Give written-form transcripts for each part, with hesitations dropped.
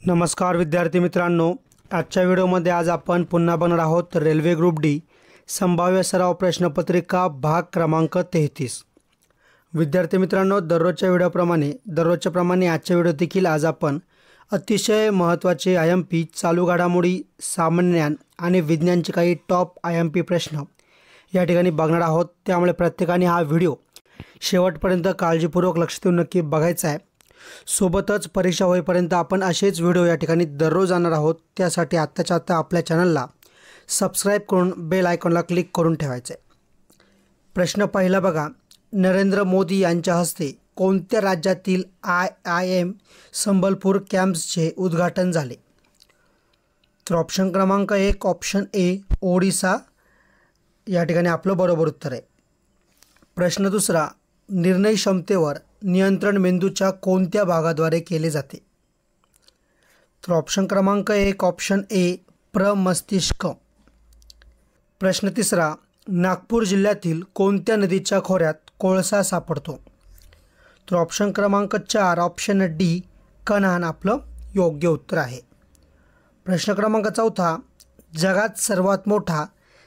नमस्कार विद्यार्थी मित्रांनो, आजच्या व्हिडिओमध्ये आज आपण पुन्हा बघणार आहोत रेल्वे ग्रुप डी संभाव्य सराव प्रश्नपत्रिका भाग क्रमांक 33। विद्यार्थी मित्रांनो, दररोजच्या व्हिडिओप्रमाणे आजच्या व्हिडिओ देखील आज आपण अतिशय महत्त्वाचे IMP चालू घडामोडी, सामान्य ज्ञान आणि विज्ञानचे काही टॉप IMP प्रश्न या ठिकाणी बघणार आहोत। त्यामुळे प्रत्येकाने हा व्हिडिओ शेवटपर्यंत काळजीपूर्वक लक्ष देऊन नक्की बघायचा आहे। सोबतच परीक्षा होईपर्यंत आपण असेच व्हिडिओ या ठिकाणी दररोज आणणार आहोत। त्यासाठी आत्ताच्या आत्ता आपल्या चॅनलला सबस्क्राइब करून बेल आयकॉनला क्लिक करून ठेवायचे। प्रश्न पहिला बघा, नरेंद्र मोदी यांच्या हस्ते कोणत्या राज्यातील IIM संबलपूर कॅम्प्सचे उद्घाटन झाले? तर ऑप्शन क्रमांक 1 ऑप्शन ए ओडिसा या ठिकाणी आपलं बरोबर उत्तर आहे। प्रश्न दुसरा, निर्णय क्षमतेवर नियंत्रण मेंदूच्या कोणत्या भागाद्वारे केले जाते? तर ऑप्शन क्रमांक 1 ऑप्शन ए प्रमस्तिष्क। प्रश्न तिसरा, नागपूर जिल्ह्यातील कोणत्या नदीच्या खोऱ्यात कोळसा सापडतो? तर ऑप्शन क्रमांक 4 ऑप्शन डी कन्हान आपलं योग्य उत्तर आहे। प्रश्न क्रमांक 4, जगात सर्वात मोठा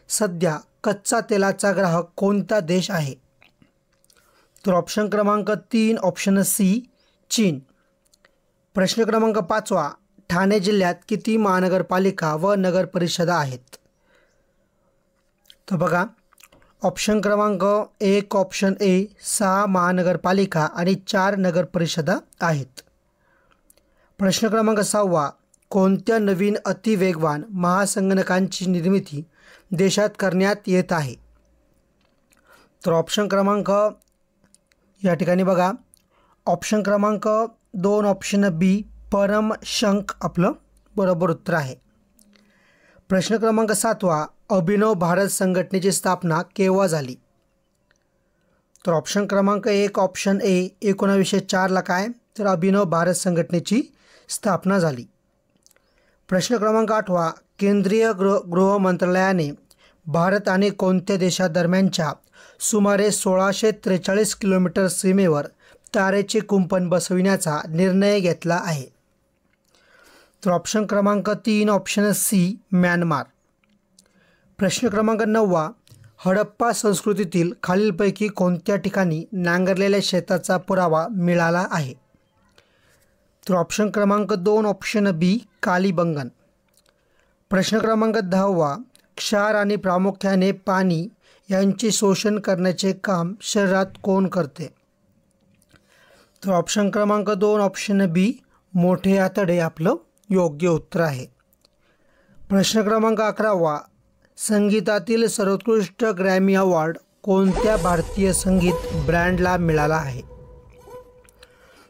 सध्या कच्चा तेलाचा ग्राहक कोणता देश आहे? तर ऑप्शन क्रमांक 3 ऑप्शन सी चीन। प्रश्न क्रमांक 5, ठाणे जिल्ह्यात किती महानगरपालिका व नगर परिषदा आहेत? तर बघा, ऑप्शन क्रमांक 1 ऑप्शन ए 6 महानगरपालिका आणि 4 नगर परिषदा आहेत। प्रश्न क्रमांक 6, कोणत्या नवीन अतिवेगवान महासंगणकांची निर्मिती देशात करण्यात येत आहे? तर ऑप्शन क्रमांक या ठिकाणी बघा, ऑप्शन क्रमांक 2 ऑप्शन बी परम शंख आपलं बरोबर उत्तर आहे। प्रश्न क्रमांक 7, अभिनव भारत संघटनेची स्थापना केव्हा झाली? तर ऑप्शन क्रमांक 1 ऑप्शन ए 1904 काय? तर अभिनव भारत संघटनेची स्थापना झाली। प्रश्न क्रमांक 8, केंद्रीय गृह मंत्रालयाने भारत आणि कोणत्या देशादरम्यानच्या सुमारे 1643 किलोमीटर सीमेवर तारेचे कुंपण बसविण्याचा निर्णय घेतला आहे? तर ऑप्शन क्रमांक 3 ऑप्शन सी म्यानमार। प्रश्न क्रमांक 9, हडप्पा संस्कृतीतील खालीलपैकी कोणत्या ठिकाणी नांगरलेल्या शेताचा पुरावा मिळाला आहे? तर ऑप्शन क्रमांक 2 ऑप्शन बी कालीबंगन। प्रश्न क्रमांक 10, क्षार आणि प्रामुख्याने पाणी यांचे शोषण करण्याचे काम शरीरात कोण करते? तर ऑप्शन क्रमांक 2 ऑप्शन बी मोठे आतडे आपलं योग्य उत्तर आहे। प्रश्न क्रमांक 11, संगीतातील सर्वोत्कृष्ट ग्रॅमी अवॉर्ड कोणत्या भारतीय संगीत ब्रँडला मिळाला आहे?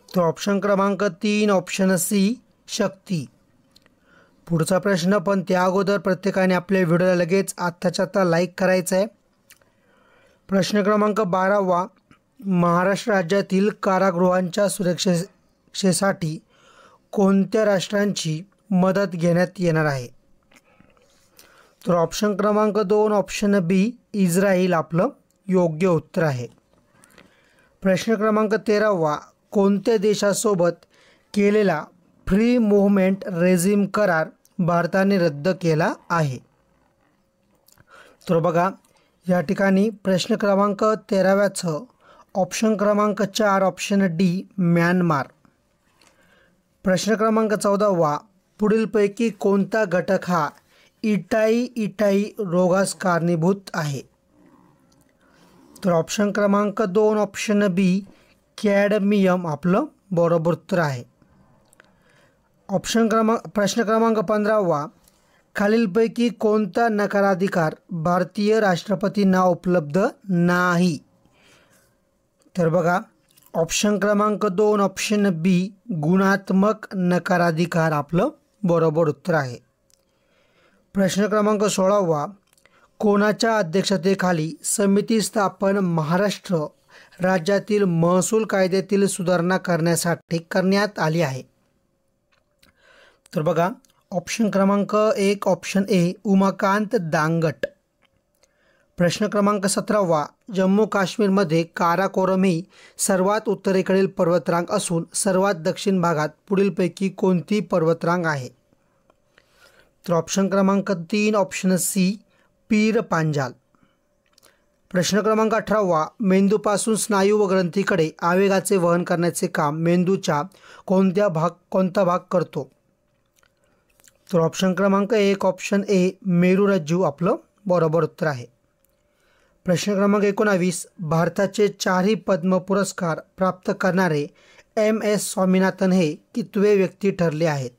तर ऑप्शन क्रमांक 3 ऑप्शन सी शक्ती। पुढचा प्रश्न, पण त्या अगोदर प्रत्येकाने आपल्या व्हिडिओला लगेच आत्ताच्या आत्ता लाईक करायचं आहे। प्रश्न क्रमांक 12, महाराष्ट्र राज्यातील कारागृहांच्या सुरक्षेसाठी कोणत्या राष्ट्रांची मदत घेण्यात येणार आहे? तर ऑप्शन क्रमांक 2 ऑप्शन बी इस्राईल आपलं योग्य उत्तर आहे। प्रश्न क्रमांक 13, कोणत्या देशासोबत केलेला फ्री मूव्हमेंट रेझिम करार भारताने रद्द केला आहे? तर बघा, या ठिकाणी प्रश्न क्रमांक 13 ऑप्शन क्रमांक 4 ऑप्शन डी म्यानमार। प्रश्न क्रमांक 14, पुढीलपैकी कोणता घटक हा इटाई रोगास कारणीभूत आहे? तर ऑप्शन क्रमांक 2 ऑप्शन बी कॅडमियम आपलं बरोबर उत्तर आहे। प्रश्न क्रमांक 15, खालीलपैकी कोणता नकाराधिकार भारतीय राष्ट्रपतींना उपलब्ध नाही? तर बघा, ऑप्शन क्रमांक 2 ऑप्शन बी गुणात्मक नकाराधिकार आपलं बरोबर उत्तर आहे। प्रश्न क्रमांक 16, कोणाच्या अध्यक्षतेखाली समिती स्थापन महाराष्ट्र राज्यातील महसूल कायद्यातील सुधारणा करण्यासाठी करण्यात आली आहे? तर बघा, ऑप्शन क्रमांक 1 ऑप्शन ए उमाकांत दांगट। प्रश्न क्रमांक 17वा, जम्मू काश्मीरमध्ये काराकोरम ही सर्वात उत्तरेकडील पर्वतरांग असून सर्वात दक्षिण भागात पुढीलपैकी कोणती पर्वतरांग आहे? तर ऑप्शन क्रमांक 3 ऑप्शन सी पीर पांजाल. प्रश्न क्रमांक 18वा, मेंदूपासून स्नायू व ग्रंथीकडे आवेगाचे वहन करण्याचे काम मेंदूच्या कोणता भाग करतो? तर ऑप्शन क्रमांक 1 ऑप्शन ए मेरुरज्जू आपलं बरोबर उत्तर आहे. प्रश्न क्रमांक 19, भारताचे 4ही पद्म पुरस्कार प्राप्त करणारे MS स्वामीनाथन हे कितवे व्यक्ती ठरले आहेत?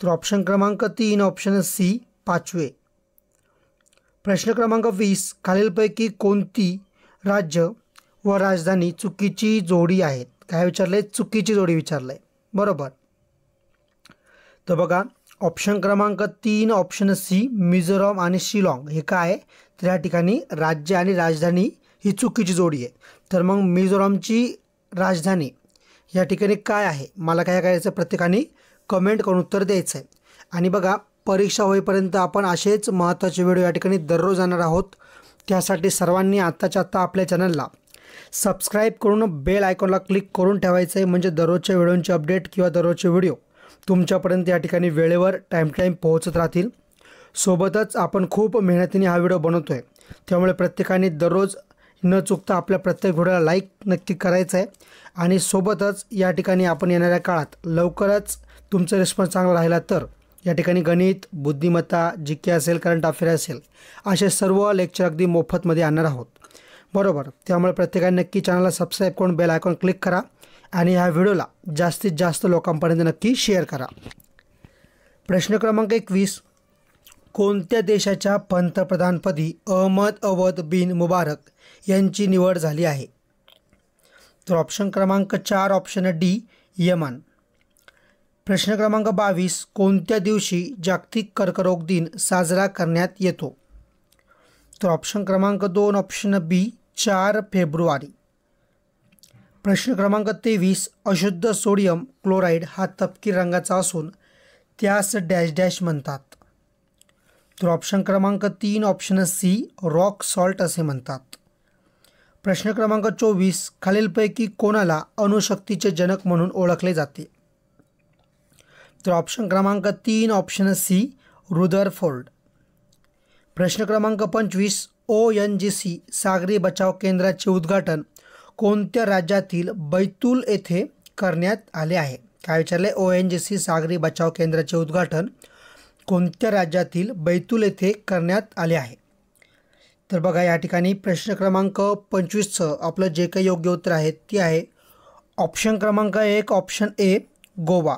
तर ऑप्शन क्रमांक 3 ऑप्शन सी 5वे. प्रश्न क्रमांक 20, खालीलपैकी कोणती राज्य व राजधानी चुकीची जोडी आहेत? काय विचारले? चुकीची जोडी विचारलंय. बरोबर. तर बघा ऑप्शन क्रमांक 3 ऑप्शन सी मिझोराम आणि शिलाँग हे काय? तर या ठिकाणी राज्य आणि राजधानी ही चुकीची जोडी आहे. तर मग मिझोरामची राजधानी या ठिकाणी काय आहे? मला काय करायचं, प्रत्येकाने कमेंट करून उत्तर द्यायचं आहे. आणि बघा परीक्षा होईपर्यंत आपण असेच महत्त्वाचे व्हिडिओ या ठिकाणी दररोज आणणार आहोत. त्यासाठी सर्वांनी आत्ताच्या आत्ता आपल्या चॅनलला सबस्क्राईब करून बेल आयकॉनला क्लिक करून ठेवायचं आहे, म्हणजे दररोजच्या व्हिडिओंचे अपडेट किंवा दररोजचे व्हिडिओ तुमच्यापर्यंत या ठिकाणी वेळेवर टाईम पोहोचत राहतील. सोबतच आपण खूप मेहनतीने हा व्हिडिओ बनवतो आहे, त्यामुळे प्रत्येकाने दररोज न चुकता आपल्या प्रत्येक व्हिडिओला लाईक नक्की करायचं आहे. आणि सोबतच या ठिकाणी आपण येणाऱ्या काळात लवकरच तुमचा रिस्पॉन्स चांगला राहिला तर या ठिकाणी गणित, बुद्धिमत्ता, GK असेल, करंट अफेअर असेल, असे सर्व लेक्चर अगदी मोफतमध्ये आणणार आहोत. बरोबर. त्यामुळे प्रत्येकाने नक्की चॅनलला सबस्क्राईब करून बेल आयकॉन क्लिक करा आणि ह्या व्हिडिओला जास्तीत जास्त लोकांपर्यंत नक्की शेअर करा. प्रश्न क्रमांक 21, कोणत्या देशाच्या पंतप्रधानपदी अहमद अवद बिन मुबारक यांची निवड झाली आहे? तर ऑप्शन क्रमांक 4 ऑप्शन डी यमन. प्रश्न क्रमांक 22, कोणत्या दिवशी जागतिक कर्करोग दिन साजरा करण्यात येतो? तर ऑप्शन क्रमांक 2 ऑप्शन बी 4 फेब्रुवारी. प्रश्न क्रमांक 23, अशुद्ध सोडियम क्लोराईड हा तपकीर रंगाचा असून त्यास डॅश डॅश म्हणतात. तर ऑप्शन क्रमांक 3 ऑप्शन सी रॉक सॉल्ट असे म्हणतात. प्रश्न क्रमांक 24, खालीलपैकी कोणाला अणुशक्तीचे जनक म्हणून ओळखले जाते? तर ऑप्शन क्रमांक 3 ऑप्शन सी रुदरफोर्ड. प्रश्न क्रमांक 25, ONGC सागरी बचाव केंद्राचे उद्घाटन कोणत्या राज्यातील बैतूल येथे करण्यात आले आहे? काय विचारले? ONGC सागरी बचाव केंद्राचे उद्घाटन कोणत्या राज्यातील बैतूल येथे करण्यात आले आहे? तर बघा या ठिकाणी प्रश्न क्रमांक 25चं आपलं जे काही योग्य उत्तर आहे ते आहे ऑप्शन क्रमांक 1 ऑप्शन ए गोवा.